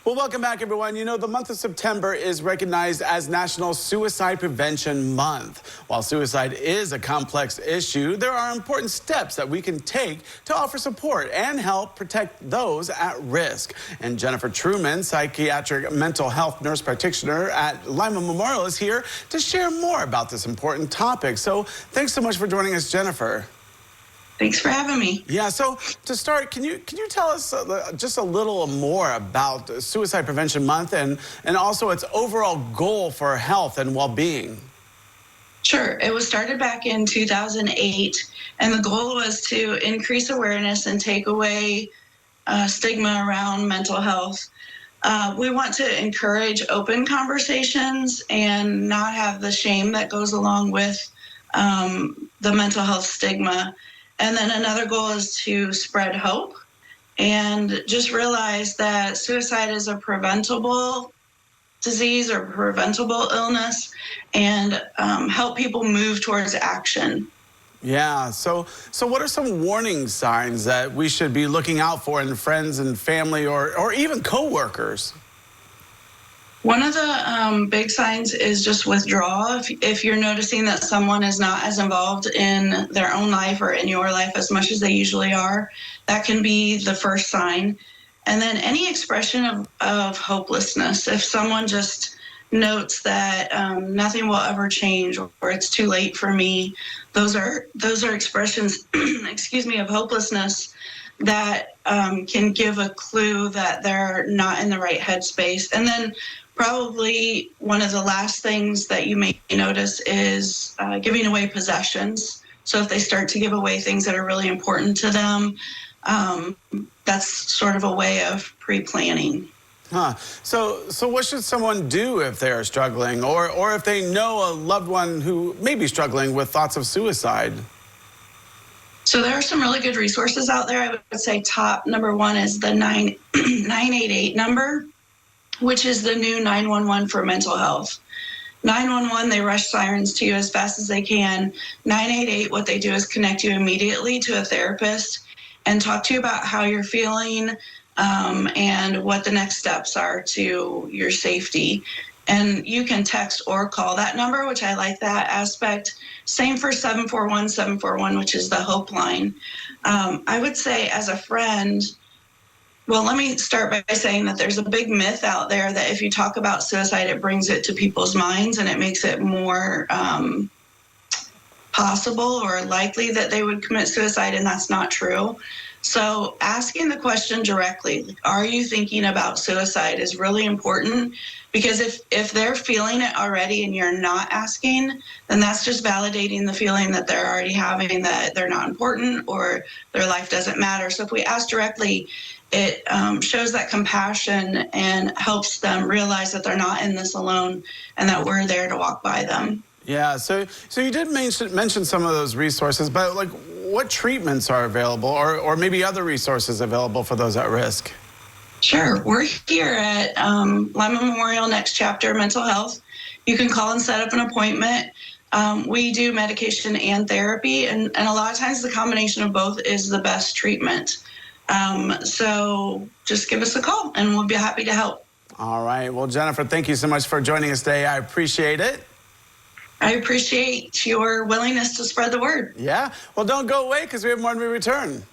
Well, welcome back, everyone. You know, the month of September is recognized as National Suicide Prevention Month. While suicide is a complex issue, there are important steps that we can take to offer support and help protect those at risk. And Jennifer Truman, psychiatric mental health nurse practitioner at Lima Memorial, is here to share more about this important topic. So thanks so much for joining us, Jennifer. Thanks for having me. Yeah, so to start, can you tell us just a little more about Suicide Prevention Month and also its overall goal for health and well-being? Sure. It was started back in 2008, and the goal was to increase awareness and take away stigma around mental health. We want to encourage open conversations and not have the shame that goes along with the mental health stigma. And then another goal is to spread hope and just realize that suicide is a preventable disease or preventable illness, and help people move towards action. Yeah, so what are some warning signs that we should be looking out for in friends and family or even coworkers? One of the big signs is just withdrawal. If you're noticing that someone is not as involved in their own life or in your life as much as they usually are, that can be the first sign. And then any expression of hopelessness. If someone just notes that nothing will ever change or it's too late for me, those are expressions, excuse me, of hopelessness that can give a clue that they're not in the right headspace. And then probably one of the last things that you may notice is giving away possessions. So if they start to give away things that are really important to them, that's sort of a way of pre-planning. Huh. So what should someone do if they are struggling or if they know a loved one who may be struggling with thoughts of suicide? So there are some really good resources out there. I would say top number one is the 988 number, which is the new 911 for mental health. 911, they rush sirens to you as fast as they can. 988, what they do is connect you immediately to a therapist and talk to you about how you're feeling and what the next steps are to your safety. And you can text or call that number, which I like that aspect. Same for 741-741, which is the Hope line. I would say as a friend, well, let me start by saying that there's a big myth out there that if you talk about suicide, it brings it to people's minds and it makes it more possible or likely that they would commit suicide, and that's not true. So asking the question directly, like, are you thinking about suicide, is really important, because if they're feeling it already and you're not asking, then that's just validating the feeling that they're already having, that they're not important or their life doesn't matter. So if we ask directly, it shows that compassion and helps them realize that they're not in this alone and that we're there to walk by them. Yeah, so you did mention some of those resources, but like what treatments are available or maybe other resources available for those at risk? Sure. We're here at Lima Memorial Next Chapter Mental Health. You can call and set up an appointment. We do medication and therapy, and a lot of times the combination of both is the best treatment. So just give us a call and we'll be happy to help. All right. Well, Jennifer, thank you so much for joining us today. I appreciate it. I appreciate your willingness to spread the word. Yeah. Well, don't go away because we have more when we return.